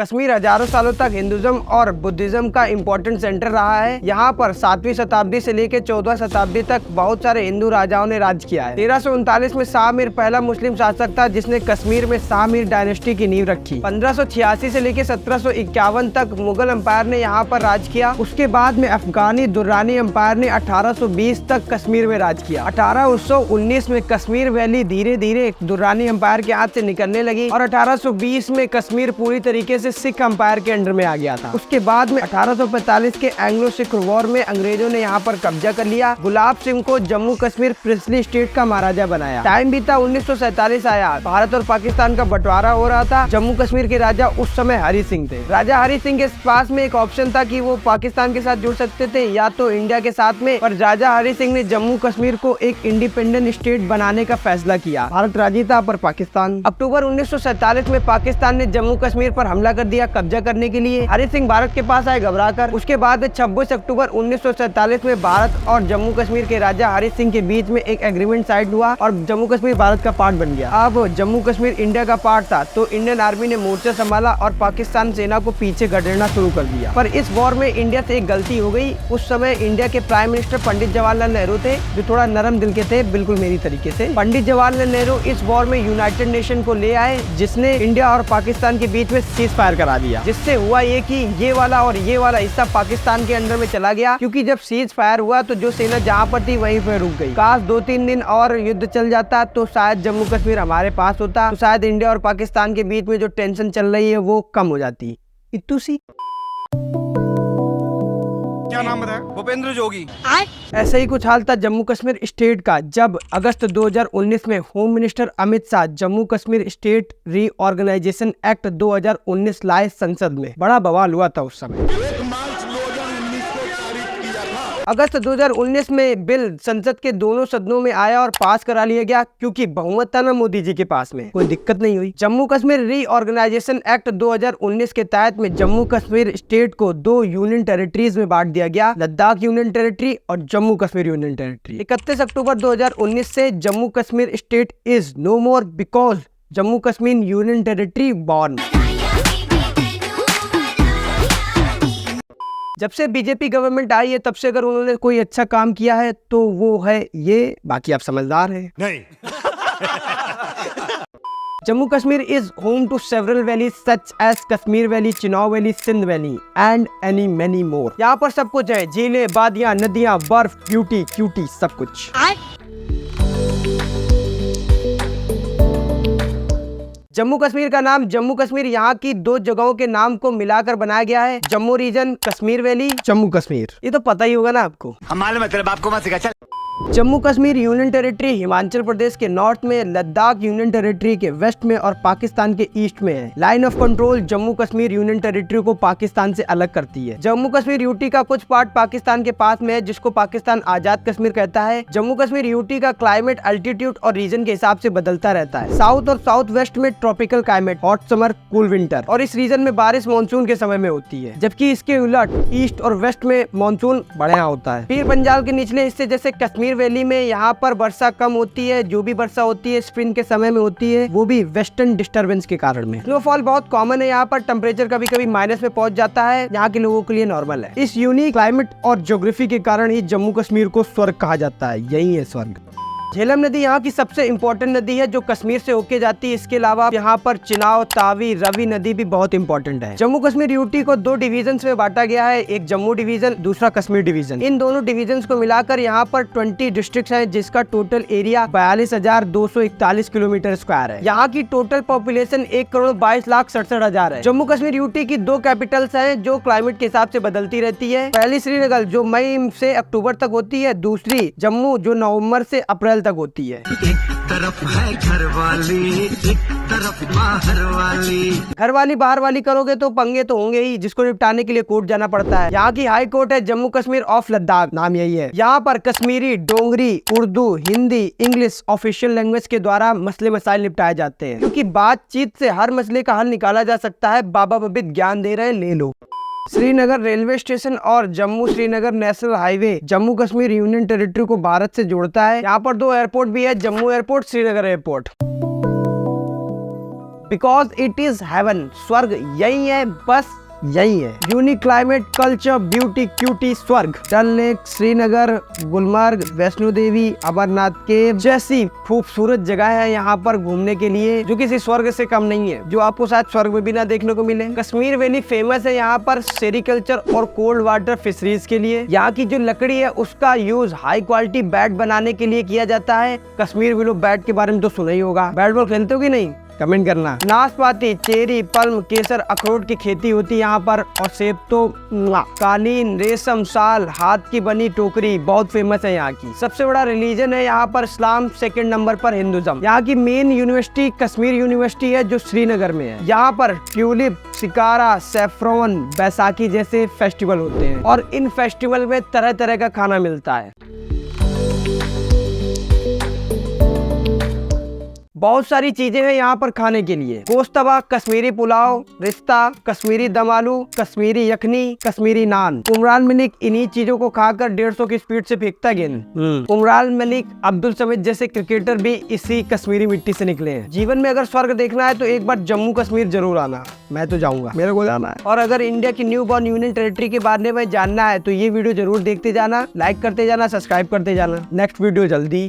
कश्मीर हजारों सालों तक हिंदुज्म और बुद्धिज्म का इम्पोर्टेंट सेंटर रहा है। यहाँ पर 7वीं शताब्दी से लेकर 14वीं शताब्दी तक बहुत सारे हिंदू राजाओं ने राज किया है। 1339 में शाह मीर पहला मुस्लिम शासक था जिसने कश्मीर में शाह मीर डायनेस्टी की नींव रखी। 1586 से लेकर 1751 तक मुगल एम्पायर ने यहाँ पर राज किया। उसके बाद में अफगानी दुर्रानी एम्पायर ने 1820 तक कश्मीर में राज किया। 1819 में कश्मीर वैली धीरे धीरे दुर्रानी एम्पायर के हाथ से निकलने लगी और 1820 में कश्मीर पूरी तरीके से सिख एम्पायर के अंडर में आ गया था। उसके बाद में 1845 के एंग्लो सिख वॉर में अंग्रेजों ने यहाँ पर कब्जा कर लिया। गुलाब सिंह को जम्मू कश्मीर प्रिंसली स्टेट का महाराजा बनाया। टाइम बीता 1947 आया, भारत और पाकिस्तान का बंटवारा हो रहा था। जम्मू कश्मीर के राजा उस समय हरि सिंह थे। राजा हरि सिंह के पास में एक ऑप्शन था कि वो पाकिस्तान के साथ जुड़ सकते थे या तो इंडिया के साथ में, पर राजा हरि सिंह ने जम्मू कश्मीर को एक इंडिपेंडेंट स्टेट बनाने का फैसला किया। भारत राजी था पर पाकिस्तान। अक्टूबर 1947 में पाकिस्तान ने जम्मू कश्मीर पर हमला कर दिया कब्जा करने के लिए। हरि सिंह भारत के पास आए घबराकर। उसके बाद 26 अक्टूबर 1947 में भारत और जम्मू कश्मीर के राजा हरि सिंह के बीच में एक एग्रीमेंट साइन हुआ और जम्मू कश्मीर भारत का पार्ट बन गया। अब जम्मू कश्मीर इंडिया का पार्ट था तो इंडियन आर्मी ने मोर्चा संभाला और पाकिस्तान सेना को पीछे खदेड़ना शुरू कर दिया। पर इस वॉर में इंडिया से एक गलती हो गई। उस समय इंडिया के प्राइम मिनिस्टर पंडित जवाहरलाल नेहरू थे जो थोड़ा नरम दिल के थे, बिल्कुल मेरी तरीके से। पंडित जवाहरलाल नेहरू इस वॉर में यूनाइटेड नेशन को ले आए जिसने इंडिया और पाकिस्तान के बीच में सीज फायर करा दिया। जिससे हुआ ये कि ये वाला और ये वाला हिस्सा पाकिस्तान के अंडर में चला गया, क्योंकि जब सीज फायर हुआ तो जो सेना जहाँ पर थी वहीं पर रुक गई। काश 2-3 दिन और युद्ध चल जाता तो शायद जम्मू कश्मीर हमारे पास होता, तो शायद इंडिया और पाकिस्तान के बीच में जो टेंशन चल रही है वो कम हो जाती। इतू सी क्या नाम बताया? भूपेंद्र जोगी। ऐसा ही कुछ हाल था जम्मू कश्मीर स्टेट का जब अगस्त 2019 में home minister Amit Shah Jammu Kashmir state reorganisation act 2019 लाए संसद में। बड़ा बवाल हुआ था उस समय। 1 मार्च 2019 को पारित किया था। अगस्त 2019 में बिल संसद के दोनों सदनों में आया और पास करा लिया गया क्योंकि बहुमत था ना मोदी जी के पास में, कोई दिक्कत नहीं हुई। जम्मू कश्मीर रीऑर्गेनाइजेशन एक्ट 2019 के तहत में जम्मू कश्मीर स्टेट को 2 यूनियन टेरिटरीज में बांट दिया गया, लद्दाख यूनियन टेरिटरी और Jammu Kashmir union territory. 31 October 2019 से Jammu Kashmir state is no more because Jammu Kashmir union territory born. जब से बीजेपी गवर्नमेंट आई है तब से अगर उन्होंने कोई अच्छा काम किया है तो वो है ये, बाकी आप समझदार हैं। नहीं। Jammu Kashmir is home to several valleys such as Kashmir valley, Chenab valley, Sindh valley and any many more. यहाँ पर सब कुछ है, झीलें, वादियां, नदियां, बर्फ, ब्यूटी, क्यूटी, सब कुछ। जम्मू कश्मीर का नाम जम्मू कश्मीर यहाँ की 2 जगहों के नाम को मिलाकर बनाया गया है। Jammu region, Kashmir valley, Jammu Kashmir. ये तो पता ही होगा ना आपको। हमारे मतलब आपको मत सिखा। चल। जम्मू कश्मीर यूनियन टेरिटरी हिमाचल प्रदेश के नॉर्थ में, लद्दाख यूनियन टेरिटरी के वेस्ट में और पाकिस्तान के ईस्ट में है। Line of control Jammu Kashmir union territory को पाकिस्तान से अलग करती है। जम्मू कश्मीर यूटी का कुछ पार्ट पाकिस्तान के पास में है जिसको पाकिस्तान आजाद कश्मीर कहता है। जम्मू कश्मीर यूटी का क्लाइमेट अल्टीट्यूड और रीजन के हिसाब से बदलता रहता है। साउथ और साउथ वेस्ट में tropical climate, hot summer, cool winter, और इस रीजन में बारिश मानसून के समय में होती है, जबकि इसके उलट ईस्ट और वेस्ट में मानसून बढ़िया होता है। फिर पंजाब के निचले हिस्से जैसे कश्मीर वैली में यहाँ पर वर्षा कम होती है, जो भी वर्षा होती है स्प्रिंग के समय में होती है, वो भी वेस्टर्न डिस्टर्बेंस के कारण में। स्नोफॉल बहुत कॉमन है यहाँ पर, टेम्परेचर कभी कभी माइनस में पहुंच जाता है, यहाँ के लोगों के लिए नॉर्मल है। इस यूनिक क्लाइमेट और ज्योग्राफी के कारण ही जम्मू कश्मीर को स्वर्ग कहा जाता है। यही है स्वर्ग। झेलम नदी यहाँ की सबसे इम्पोर्टेंट नदी है जो कश्मीर से होके जाती है। इसके अलावा यहाँ पर चिनाव, तावी, रवि नदी भी बहुत इंपॉर्टेंट है। जम्मू कश्मीर यूटी को 2 डिवीजन में बांटा गया है, एक जम्मू डिवीजन, दूसरा कश्मीर डिवीजन। इन दोनों डिवीजन को मिलाकर यहाँ पर 20 डिस्ट्रिक्ट है जिसका टोटल एरिया 42,241 किलोमीटर स्क्वायर है। यहाँ की टोटल पॉपुलेशन 1,22,67,000 है। जम्मू कश्मीर यूटी की 2 कैपिटल्स हैं जो क्लाइमेट के हिसाब से बदलती रहती है। पहली श्रीनगर जो मई से अक्टूबर तक होती है, दूसरी जम्मू जो नवम्बर से अप्रैल तक होती है। एक तरफ है घरवाली, एक तरफ बाहर वाली। घरवाली बाहर वाली करोगे तो पंगे तो होंगे ही, जिसको निपटाने के लिए कोर्ट जाना पड़ता है। यहाँ की हाई कोर्ट है जम्मू कश्मीर ऑफ लद्दाख, नाम यही है। यहाँ पर Kashmiri, Dogri, Urdu, Hindi, English official language के द्वारा मसले मसाइल निपटाए जाते हैं, क्योंकि बातचीत से हर मसले का हल निकाला जा सकता है। बाबा बबित ज्ञान दे रहे हैं, ले लो। श्रीनगर रेलवे स्टेशन और Jammu Srinagar national highway Jammu Kashmir union territory को भारत से जोड़ता है। यहाँ पर 2 एयरपोर्ट भी है, Jammu airport, Srinagar airport. Because it is heaven. स्वर्ग यही है, बस यही है। Unique climate, culture, beauty, cutie, स्वर्ग। डल लेक, श्रीनगर, गुलमर्ग, वैष्णो देवी, अमरनाथ केव जैसी खूबसूरत जगह है यहाँ पर घूमने के लिए, जो किसी स्वर्ग से कम नहीं है, जो आपको शायद स्वर्ग में भी ना देखने को मिले। कश्मीर वैली फेमस है यहाँ पर सेरिकल्चर और कोल्ड वाटर फिशरीज के लिए। यहाँ की जो लकड़ी है उसका यूज हाई क्वालिटी बैट बनाने के लिए किया जाता है। कश्मीर विलो बैट के बारे में तो सुना ही होगा। बैट बॉल खेलते हो कि नहीं, कमेंट करना। नाशपाती, चेरी, पल्म, केसर, अखरोट की खेती होती है यहाँ पर, और सेब तो कालीन, रेशम, शाल, हाथ की बनी टोकरी बहुत फेमस है यहाँ की। सबसे बड़ा रिलीजन है यहाँ पर इस्लाम, सेकंड नंबर पर हिंदुज्म। यहाँ की मेन यूनिवर्सिटी कश्मीर यूनिवर्सिटी है जो श्रीनगर में है। यहाँ पर ट्यूलिप, शिकारा, सैफ्रॉन, बैसाखी जैसे फेस्टिवल होते हैं, और इन फेस्टिवल में तरह तरह का खाना मिलता है। बहुत सारी चीजें हैं यहाँ पर खाने के लिए। गोश्तबा, कश्मीरी पुलाव, रिश्ता, कश्मीरी दम आलू, कश्मीरी यखनी, कश्मीरी नान। उमरान मलिक इन्हीं चीजों को खाकर 150 की स्पीड से फेंकता गेंद। उमरान मलिक, अब्दुल समीद जैसे क्रिकेटर भी इसी कश्मीरी मिट्टी से निकले हैं। जीवन में अगर स्वर्ग देखना है तो एक बार जम्मू कश्मीर जरूर आना। मैं तो जाऊंगा, मेरे को जाना है। और अगर इंडिया की न्यू बॉर्न यूनियन टेरिटरी के बारे में जानना है तो ये वीडियो जरूर देखते जाना, लाइक करते जाना, सब्सक्राइब करते जाना। नेक्स्ट वीडियो जल्दी।